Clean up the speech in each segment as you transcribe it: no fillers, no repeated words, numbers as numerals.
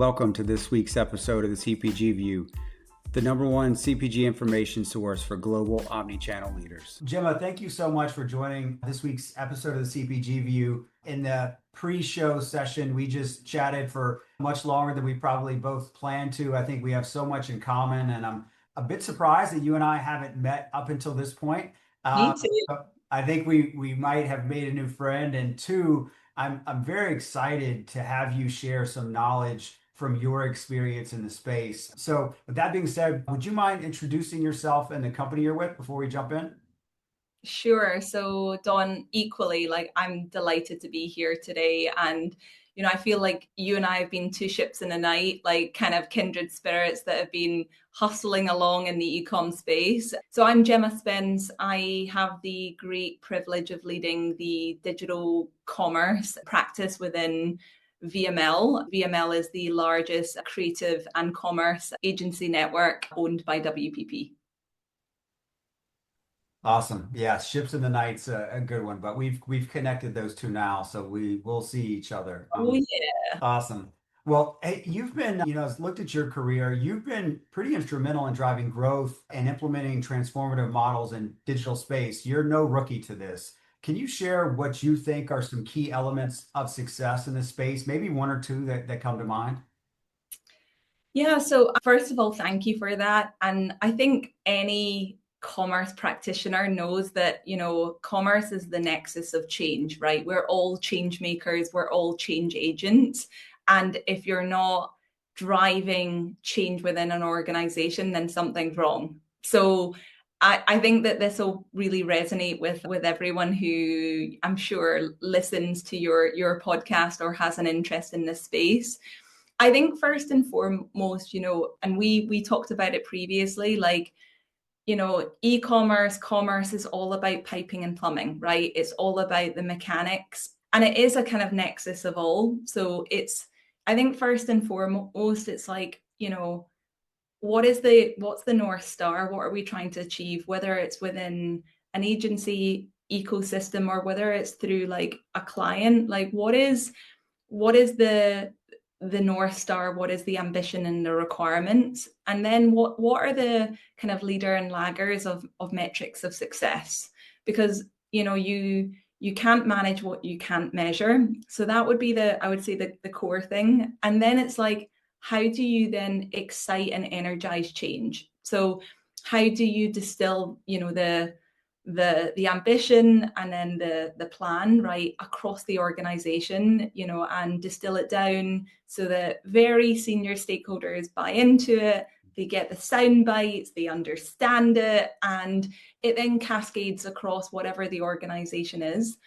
Welcome to this week's episode of the CPG View, the number one CPG information source for global omni-channel leaders. Gemma, thank you so much for joining this week's episode of the CPG View. In the pre-show session, we just chatted for much longer than we probably both planned to. I think we have so much in common, and I'm a bit surprised that you and I haven't met up until this point. Me too. I think we might have made a new friend, and two, I'm very excited to have you share some knowledge from your experience in the space. So with that being said, would you mind introducing yourself and the company you're with before we jump in? Sure. So, Dawn, equally, I'm delighted to be here today. And, I feel like you and I have been two ships in a night, like kind of kindred spirits that have been hustling along in the ecom space. So, I'm Gemma Spence. I have the great privilege of leading the digital commerce practice within VML. VML is the largest creative and commerce agency network owned by WPP. Awesome. Yeah, ships in the night's a good one, but we've connected those two now, so we will see each other. Oh, yeah. Awesome. Well, hey, you've been, I've looked at your career. You've been pretty instrumental in driving growth and implementing transformative models in digital space. You're no rookie to this. Can you share what you think are some key elements of success in this space? Maybe one or two that come to mind? Yeah, so first of all, thank you for that. And I think any commerce practitioner knows that, commerce is the nexus of change, right? We're all change makers, we're all change agents. And if you're not driving change within an organization, then something's wrong. So I think that this will really resonate with everyone who I'm sure listens to your podcast or has an interest in this space. I think first and foremost, and we talked about it previously, e-commerce, commerce is all about piping and plumbing, right? It's all about the mechanics, and it is a kind of nexus of all. So I think first and foremost, it's what's the North Star? What are we trying to achieve? Whether it's within an agency ecosystem or whether it's through like a client, what is the North Star, what is the ambition and the requirements, and then what are the kind of leader and laggers of metrics of success? Because you can't manage what you can't measure. So that would be I would say the core thing. And then it's like, how do you then excite and energize change? So how do you distill, the ambition and then the plan right across the organization, and distill it down so that very senior stakeholders buy into it, they get the sound bites, they understand it, and it then cascades across whatever the organization is.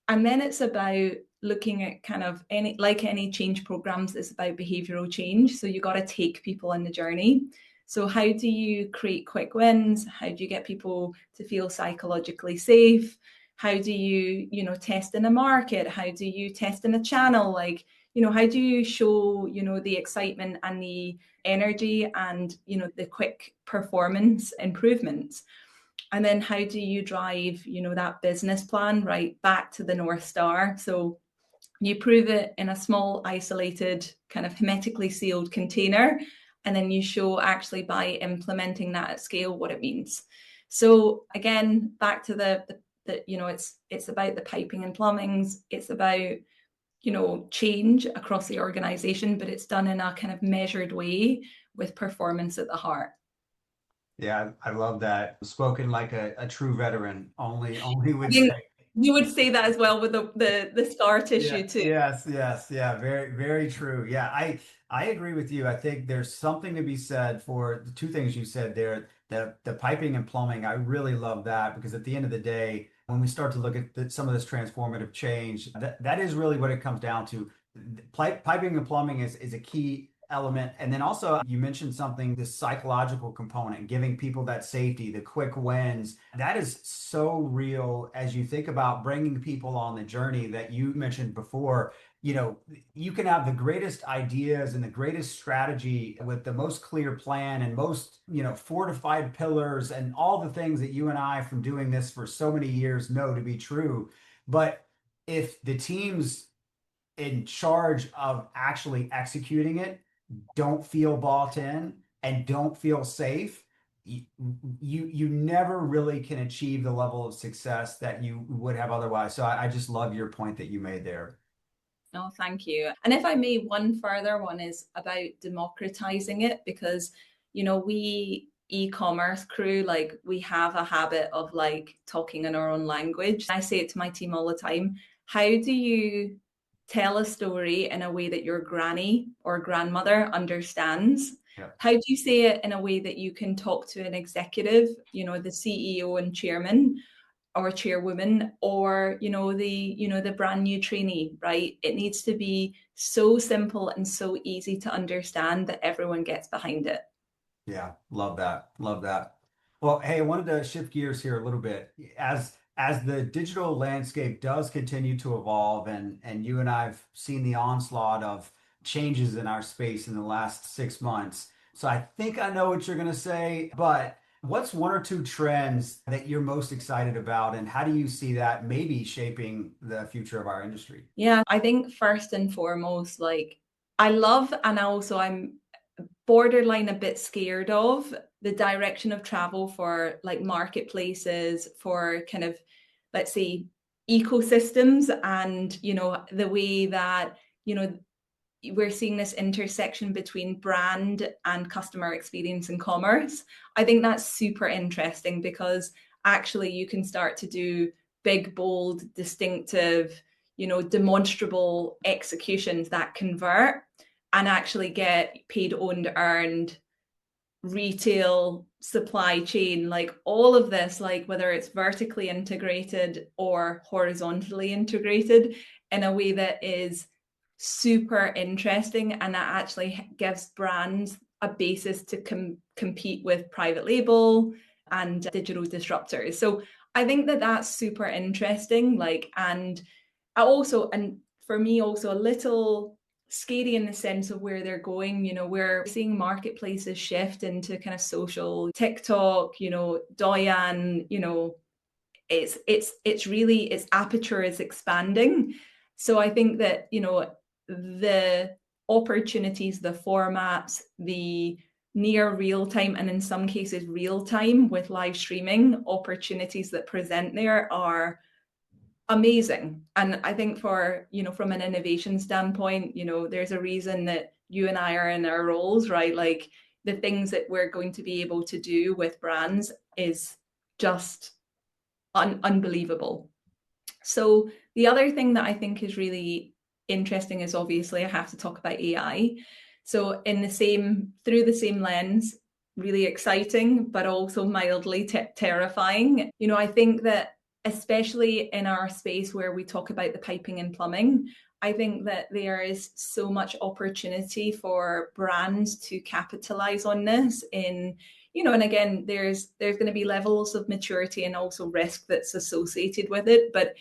And then it's about looking at kind of any change programs, it's about behavioral change. So you got to take people on the journey. So how do you create quick wins? How do you get people to feel psychologically safe? How do you, test in a market? How do you test in a channel? How do you show, the excitement and the energy and, the quick performance improvements? And then how do you drive, that business plan right back to the North Star? So you prove it in a small, isolated, kind of hermetically sealed container, and then you show actually by implementing that at scale what it means. So again, back to the it's about the piping and plumbings. It's about change across the organization, but it's done in a kind of measured way with performance at the heart. Yeah, I love that. Spoken like a true veteran, only I would think say. you would say that as well with the scar Yeah, tissue too. yes, yeah, very, very true. Yeah, I agree with you. I think there's something to be said for the two things you said there, the piping and plumbing. I really love that because at the end of the day, when we start to look at some of this transformative change, that is really what it comes down to. Piping and plumbing is a key element. And then also you mentioned something, this psychological component, giving people that safety, the quick wins. That is so real as you think about bringing people on the journey that you mentioned before. You can have the greatest ideas and the greatest strategy with the most clear plan and most, fortified pillars and all the things that you and I, from doing this for so many years, know to be true. But if the teams in charge of actually executing it don't feel bought in and don't feel safe, you you never really can achieve the level of success that you would have otherwise. So I just love your point that you made there. Oh, thank you. And if I may, one further one is about democratizing it because, we e-commerce crew, like we have a habit of like talking in our own language. I say it to my team all the time. How do you tell a story in a way that your granny or grandmother understands? Yeah. How do you say it in a way that you can talk to an executive, the CEO and chairman, or chairwoman, or the brand new trainee, right? It needs to be so simple and so easy to understand that everyone gets behind it. Yeah, love that. Love that. Well, hey, I wanted to shift gears here a little bit. As the digital landscape does continue to evolve, and you and I've seen the onslaught of changes in our space in the last 6 months. So I think I know what you're going to say, but what's one or two trends that you're most excited about, and how do you see that maybe shaping the future of our industry? Yeah, I think first and foremost, like I love, and also I'm borderline a bit scared of the direction of travel for like marketplaces, for kind of, let's say, ecosystems, and the way that we're seeing this intersection between brand and customer experience and commerce. I think that's super interesting because actually you can start to do big, bold, distinctive, demonstrable executions that convert and actually get paid, owned, earned, retail, supply chain, like all of this, like whether it's vertically integrated or horizontally integrated in a way that is super interesting and that actually gives brands a basis to compete with private label and digital disruptors. So I think that that's super interesting. Like, and I also, and for me, also a little scary in the sense of where they're going. We're seeing marketplaces shift into kind of social TikTok, Doyan, it's really, its aperture is expanding. So I think that, the opportunities, the formats, the near real time, and in some cases real time with live streaming opportunities that present there are amazing. And I think for, from an innovation standpoint, there's a reason that you and I are in our roles, right? Like the things that we're going to be able to do with brands is just unbelievable. So the other thing that I think is really interesting is obviously I have to talk about AI. So through the same lens, really exciting, but also mildly terrifying. I think that especially in our space where we talk about the piping and plumbing, I think that there is so much opportunity for brands to capitalize on this and again, there's going to be levels of maturity and also risk that's associated with it. But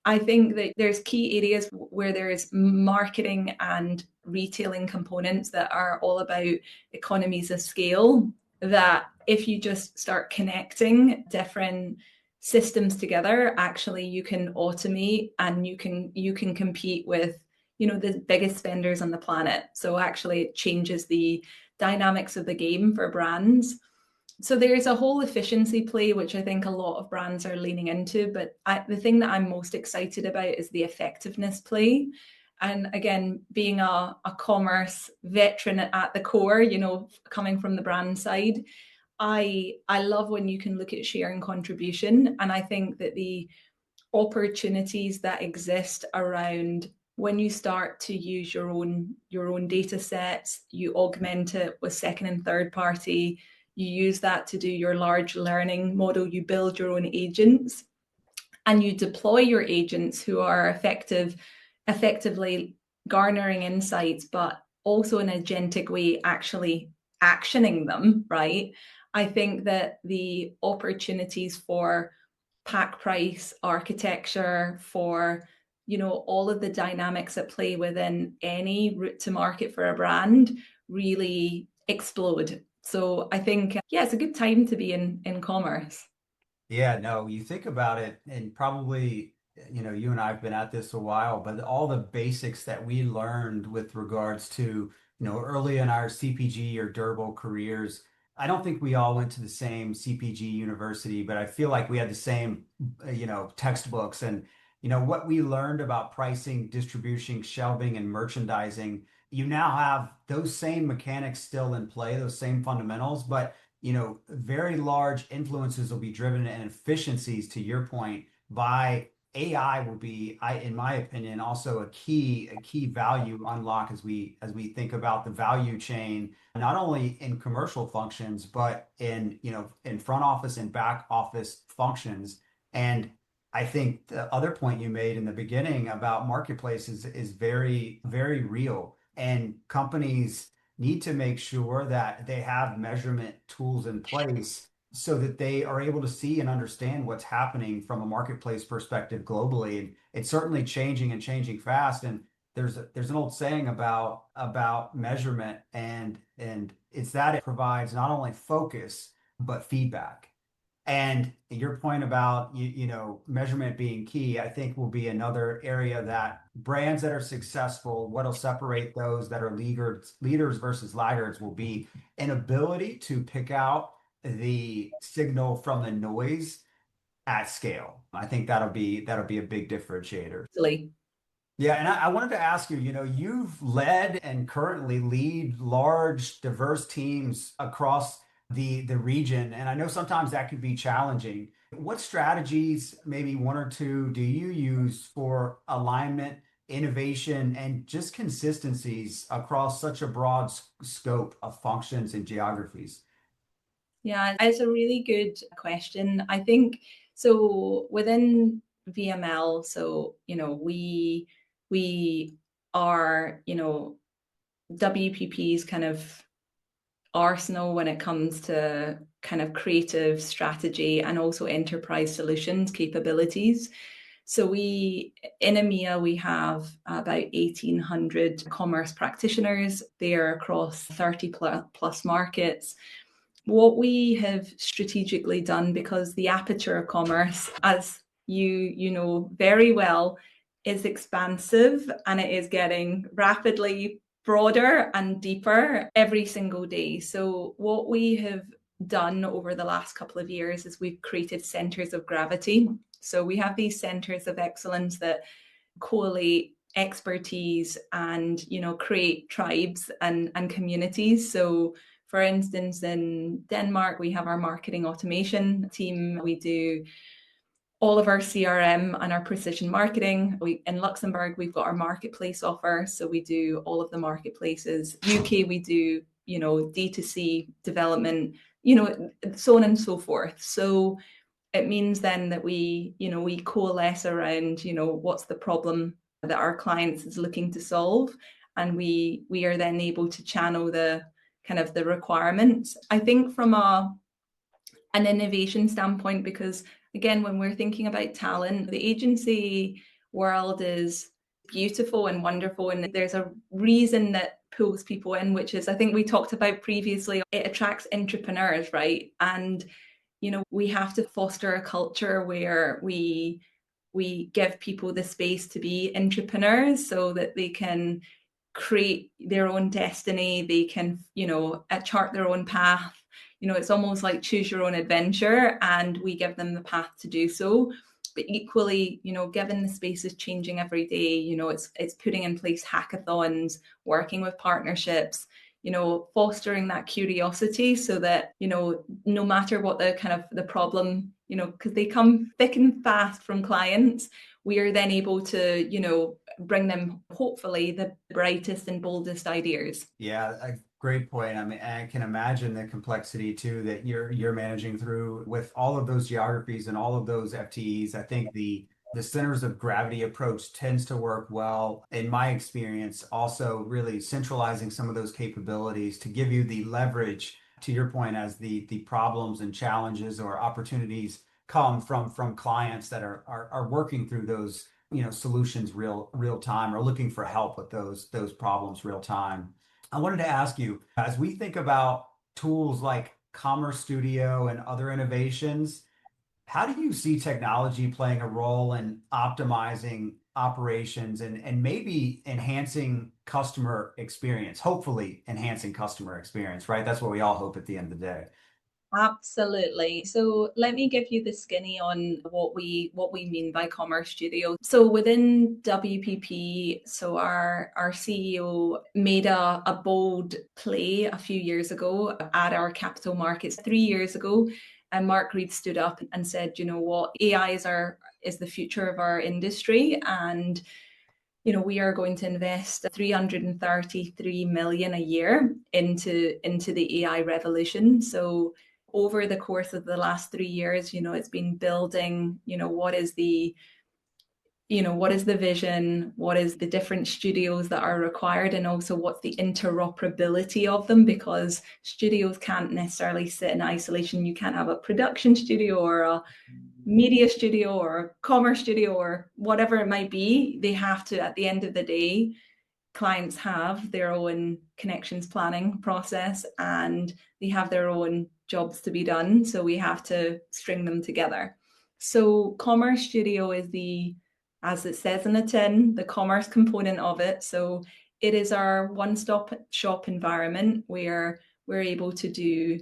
I think that there's key areas where there is marketing and retailing components that are all about economies of scale, that if you just start connecting different systems together, actually you can automate and you can compete with the biggest spenders on the planet. So actually it changes the dynamics of the game for brands. So there's a whole efficiency play, which I think a lot of brands are leaning into. But the thing that I'm most excited about is the effectiveness play. And again, being a commerce veteran at the core, coming from the brand side, I love when you can look at share and contribution. And I think that the opportunities that exist around when you start to use your own data sets, you augment it with second and third party, you use that to do your large learning model, you build your own agents, and you deploy your agents who are effectively garnering insights, but also in a agentic way, actually actioning them, right? I think that the opportunities for pack price architecture, for all of the dynamics at play within any route to market for a brand really explode. So I think yeah, it's a good time to be in commerce. Yeah, no, you think about it, and probably, you and I have been at this a while, but all the basics that we learned with regards to, early in our CPG or durable careers, I don't think we all went to the same CPG university, but I feel like we had the same, textbooks and, what we learned about pricing, distribution, shelving, and merchandising. You now have those same mechanics still in play, those same fundamentals, but, very large influences will be driven and efficiencies, to your point, by AI will be, in my opinion, also a key value unlock as we think about the value chain, not only in commercial functions, but in front office and back office functions. And I think the other point you made in the beginning about marketplaces is very, very real. And companies need to make sure that they have measurement tools in place so that they are able to see and understand what's happening from a marketplace perspective globally. And it's certainly changing and changing fast. And there's an old saying about measurement, and it's that it provides not only focus but feedback. And your point about measurement being key, I think will be another area that brands that are successful, what'll separate those that are leaders versus laggards will be an ability to pick out the signal from the noise at scale. I think that'll be a big differentiator. Absolutely. Yeah, and I wanted to ask you, you've led and currently lead large, diverse teams across the region, and I know sometimes that could be challenging. What strategies, maybe one or two, do you use for alignment, innovation, and just consistencies across such a broad scope of functions and geographies? Yeah, it's a really good question. I think so within VML, so we are, WPP's kind of arsenal when it comes to kind of creative strategy and also enterprise solutions capabilities. So we in EMEA we have about 1,800 commerce practitioners. They are across 30 plus markets. What we have strategically done, because the aperture of commerce, as you know very well, is expansive and it is getting rapidly broader and deeper every single day. So what we have done over the last couple of years is we've created centers of gravity. So we have these centers of excellence that collate expertise and create tribes and communities. So for instance, in Denmark, we have our marketing automation team. We do all of our CRM and our precision marketing. In Luxembourg, we've got our marketplace offer. So we do all of the marketplaces. UK, we do, D2C development, so on and so forth. So it means then that we coalesce around, what's the problem that our clients is looking to solve. And we are then able to channel the kind of the requirements. I think from an innovation standpoint, because again, when we're thinking about talent, the agency world is beautiful and wonderful. And there's a reason that pulls people in, which is, I think we talked about previously, it attracts entrepreneurs, right? And, we have to foster a culture where we give people the space to be entrepreneurs so that they can create their own destiny. They can, chart their own path. It's almost like choose your own adventure, and we give them the path to do so. But equally, given the space is changing every day, it's putting in place hackathons, working with partnerships, fostering that curiosity so that, no matter what the kind of the problem, because they come thick and fast from clients, we are then able to, bring them hopefully the brightest and boldest ideas. Yeah, a great point. I mean, I can imagine the complexity too that you're managing through with all of those geographies and all of those FTEs. I think the centers of gravity approach tends to work well in my experience, also really centralizing some of those capabilities to give you the leverage, to your point, as the problems and challenges or opportunities come from clients that are working through those solutions real time or looking for help with those problems real time. I wanted to ask you, as we think about tools like Commerce Studio and other innovations, how do you see technology playing a role in optimizing operations and maybe enhancing customer experience, hopefully enhancing customer experience, right? That's what we all hope at the end of the day. Absolutely. So let me give you the skinny on what we mean by Commerce Studio. So within WPP, so our CEO made a bold play a few years ago at our capital markets 3 years ago. And Mark Reed stood up and said, you know what, AI is the future of our industry. And we are going to invest 333 million a year into the AI revolution. So over the course of the last 3 years, it's been building, what is the vision, what is the different studios that are required, and also what's the interoperability of them, because studios can't necessarily sit in isolation. You can't have a production studio or a media studio or commerce studio or whatever it might be. They have to, at the end of the day, clients have their own connections planning process and they have their own jobs to be done. So we have to string them together. So Commerce Studio is as it says in the tin, the commerce component of it. So it is our one-stop shop environment where we're able to do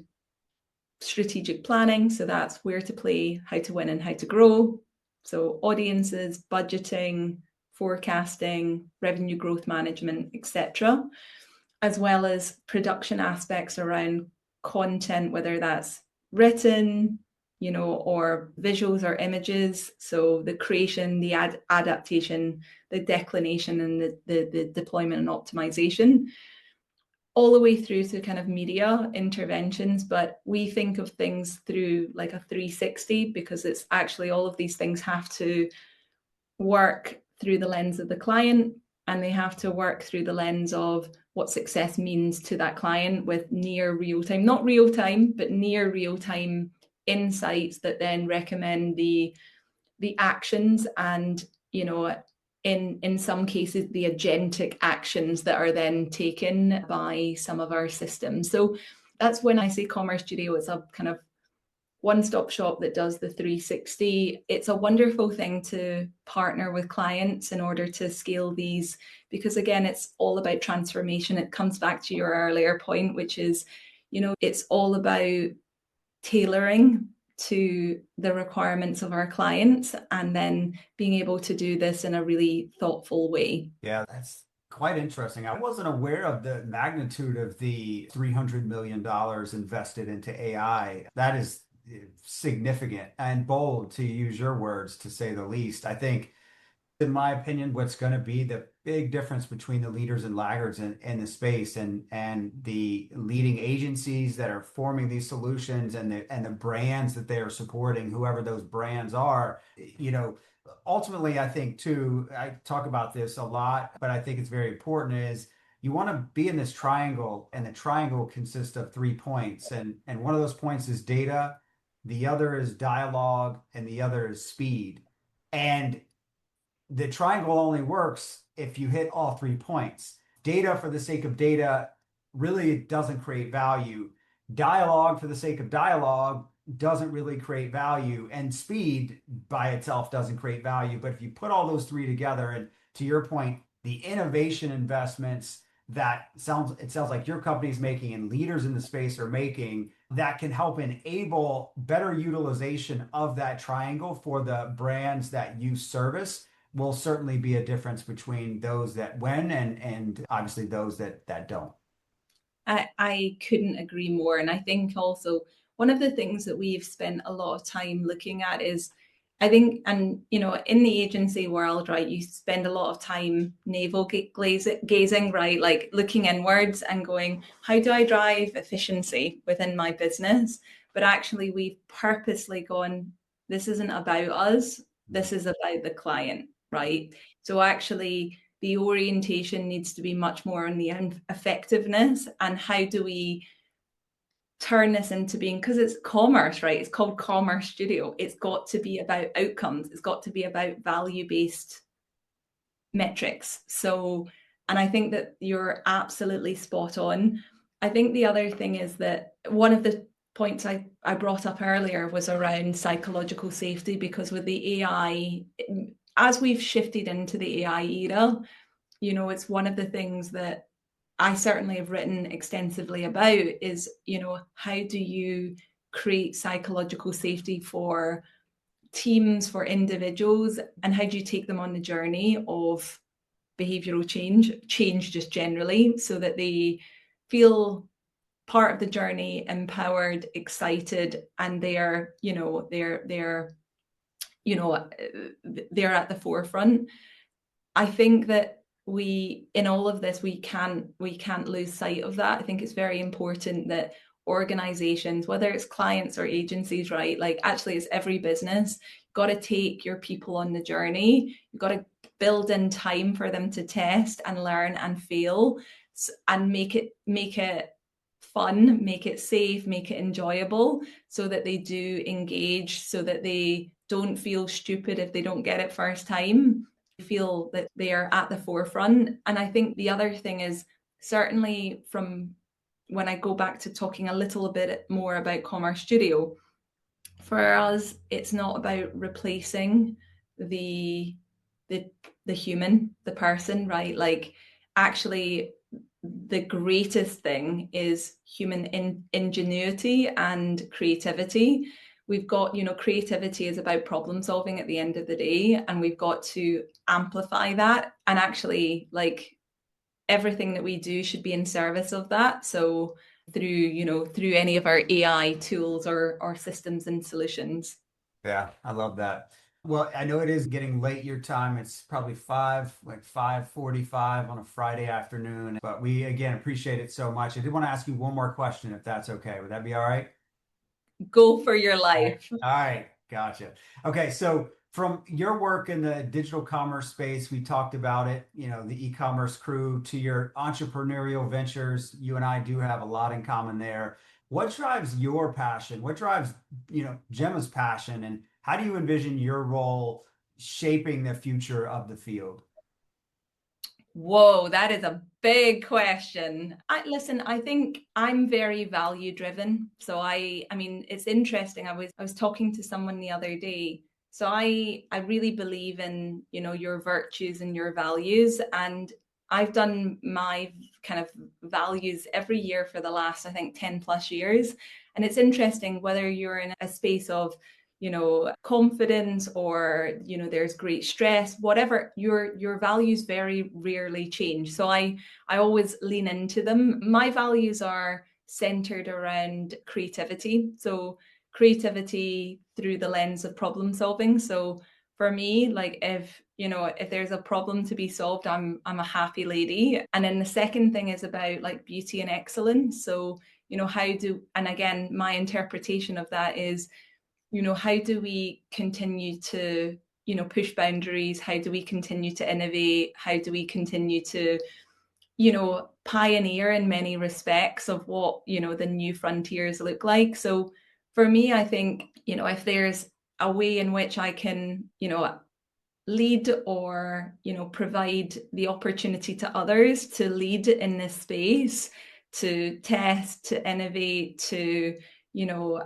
strategic planning. So that's where to play, how to win, and how to grow. So audiences, budgeting, forecasting, revenue growth management, etc., as well as production aspects around content, whether that's written, or visuals or images. So the creation, the adaptation, the declination, and the deployment and optimization, all the way through to kind of media interventions. But we think of things through like a 360, because it's actually all of these things have to work through the lens of the client, and they have to work through the lens of what success means to that client, with near real time, not real time, but near real time insights that then recommend the actions, and in some cases the agentic actions that are then taken by some of our systems. So that's when I say Commerce Studio, it's a kind of one-stop shop that does the 360. It's a wonderful thing to partner with clients in order to scale these, because again, it's all about transformation. It comes back to your earlier point, which is, it's all about tailoring to the requirements of our clients and then being able to do this in a really thoughtful way. Yeah, that's quite interesting. I wasn't aware of the magnitude of the $300 million invested into AI. That is significant and bold, to use your words, to say the least. I think, in my opinion, what's going to be the big difference between the leaders and laggards in the space, and the leading agencies that are forming these solutions, and the brands that they are supporting, whoever those brands are, ultimately, I think too, I talk about this a lot, but I think it's very important, is you want to be in this triangle, and the triangle consists of 3 points, and one of those points is data, the other is dialogue, and the other is speed. And the triangle only works if you hit all 3 points. Data for the sake of data really doesn't create value. Dialogue for the sake of dialogue doesn't really create value. And speed by itself doesn't create value. But if you put all those three together, and to your point, the innovation investments that it sounds like your company's making and leaders in the space are making, that can help enable better utilization of that triangle for the brands that you service, will certainly be a difference between those that win and obviously those that don't. I couldn't agree more. And I think also one of the things that we've spent a lot of time looking at is, I think, and in the agency world, right, you spend a lot of time navel gazing, right, like looking inwards and going, how do I drive efficiency within my business? But actually, we've purposely gone, this isn't about us, this is about the client, right? So actually, the orientation needs to be much more on the effectiveness, and how do we turn this into being, because it's commerce, right? It's called Commerce Studio. It's got to be about outcomes. It's got to be about value-based metrics. So, and I think that you're absolutely spot on. I think the other thing is that one of the points I brought up earlier was around psychological safety, because with the AI, as we've shifted into the AI era, it's one of the things that I certainly have written extensively about is, how do you create psychological safety for teams, for individuals, and how do you take them on the journey of behavioral change just generally, so that they feel part of the journey, empowered, excited, and they're at the forefront. I think that in all of this, we can't lose sight of that. I think it's very important that organizations, whether it's clients or agencies, right? Like actually it's every business, you've got to take your people on the journey. You've got to build in time for them to test and learn and fail, and make it fun, make it safe, make it enjoyable, so that they do engage, so that they don't feel stupid if they don't get it first time, feel that they are at the forefront. And I think the other thing is, certainly from when I go back to talking a little bit more about Commerce Studio, for us, it's not about replacing the the the human, the person, right? Like actually the greatest thing is human ingenuity and creativity. We've got, creativity is about problem solving at the end of the day, and we've got to amplify that. And actually, like everything that we do should be in service of that. So through any of our AI tools or systems and solutions. Yeah, I love that. Well, I know it is getting late your time. It's probably 5:45 on a Friday afternoon, but we again appreciate it so much. I did want to ask you one more question, if that's okay. Would that be all right? Go for your All right. life. All right. Gotcha. Okay. So from your work in the digital commerce space, we talked about it, the e-commerce crew, to your entrepreneurial ventures. You and I do have a lot in common there. What drives your passion? What drives, Gemma's passion? And how do you envision your role shaping the future of the field? Whoa, that is a big question. I think I'm very value driven. So I mean, it's interesting. I was talking to someone the other day. So I really believe in, your virtues and your values. And I've done my kind of values every year for the last, I think, 10 plus years. And it's interesting whether you're in a space of, confidence, or there's great stress, whatever, your values very rarely change. So I always lean into them. My values are centered around creativity, so creativity through the lens of problem solving. So for me, like if there's a problem to be solved, I'm a happy lady. And then the second thing is about like beauty and excellence. So and again, my interpretation of that is, how do we continue to, push boundaries? How do we continue to innovate? How do we continue to, pioneer in many respects of what, the new frontiers look like? So for me, I think, if there's a way in which I can, lead, or provide the opportunity to others to lead in this space, to test, to innovate, to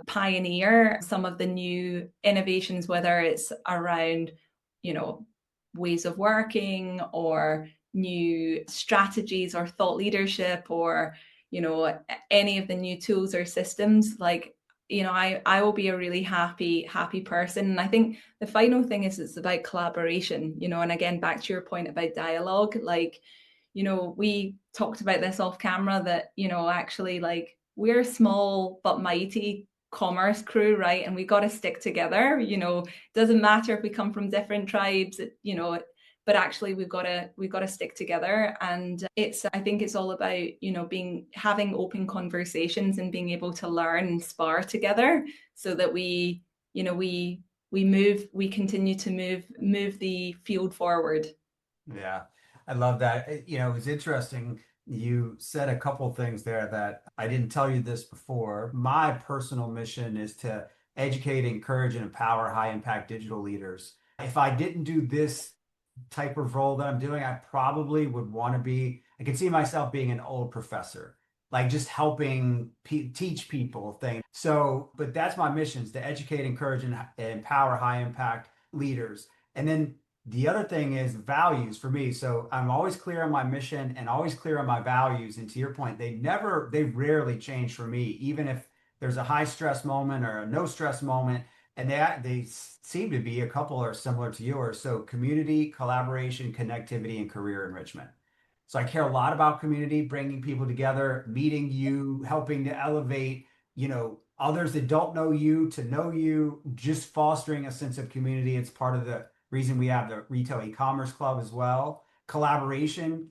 pioneer some of the new innovations, whether it's around ways of working, or new strategies, or thought leadership, or any of the new tools or systems, like I will be a really happy person. And I think the final thing is it's about collaboration, and again, back to your point about dialogue, like we talked about this off camera, that actually, like, we're a small but mighty commerce crew, right? And we got to stick together. Doesn't matter if we come from different tribes, but actually we've got to stick together. And I think it's all about having open conversations and being able to learn and spar together, so that we continue to move the field forward. Yeah, I love that. It was interesting. You said a couple things there that I didn't tell you this before. My personal mission is to educate, encourage, and empower high impact digital leaders. If I didn't do this type of role that I'm doing, I probably would want to be, I can see myself being an old professor, like just helping teach people things. So, but that's my mission, is to educate, encourage, and empower high impact leaders. And then The other thing is values for me. So I'm always clear on my mission and always clear on my values. And to your point, they rarely change for me, even if there's a high stress moment or a no stress moment. And they seem to be, a couple are similar to yours. So community, collaboration, connectivity, and career enrichment. So I care a lot about community, bringing people together, meeting you, helping to elevate, others that don't know you to know you, just fostering a sense of community. It's part of the reason we have the retail e-commerce club as well. Collaboration,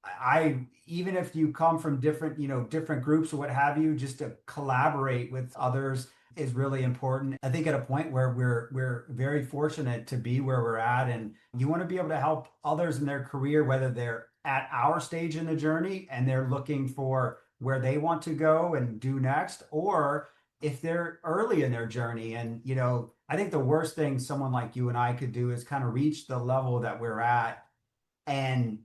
I even if you come from different, different groups or what have you, just to collaborate with others is really important. I think at a point where we're very fortunate to be where we're at, and you want to be able to help others in their career, whether they're at our stage in the journey and they're looking for where they want to go and do next, or if they're early in their journey. And I think the worst thing someone like you and I could do is kind of reach the level that we're at and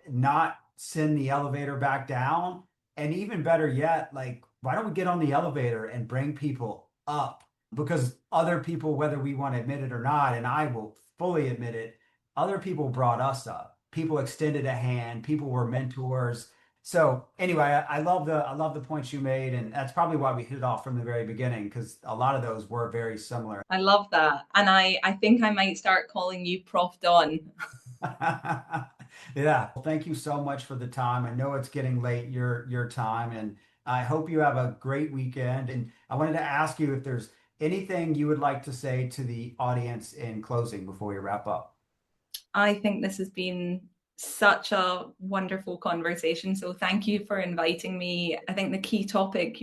not send the elevator back down. And even better yet, like, why don't we get on the elevator and bring people up? Because other people, whether we want to admit it or not, and I will fully admit it, other people brought us up. People extended a hand, people were mentors. So anyway, I love the points you made, and that's probably why we hit it off from the very beginning, because a lot of those were very similar. I love that. And I think I might start calling you Prof. Don. Yeah. Well, thank you so much for the time. I know it's getting late, your time, and I hope you have a great weekend. And I wanted to ask you if there's anything you would like to say to the audience in closing before we wrap up. I think this has been such a wonderful conversation. So thank you for inviting me. I think the key topic,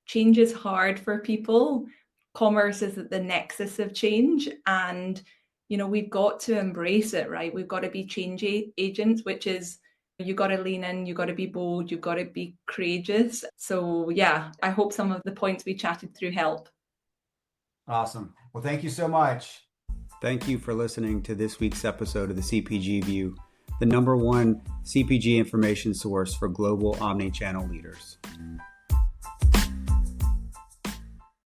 change is hard for people. Commerce is at the nexus of change. And, we've got to embrace it, right? We've got to be change agents, which is you got to lean in, you got to be bold, you've got to be courageous. So, yeah, I hope some of the points we chatted through help. Awesome. Well, thank you so much. Thank you for listening to this week's episode of the CPG View, the #1 CPG information source for global omni-channel leaders.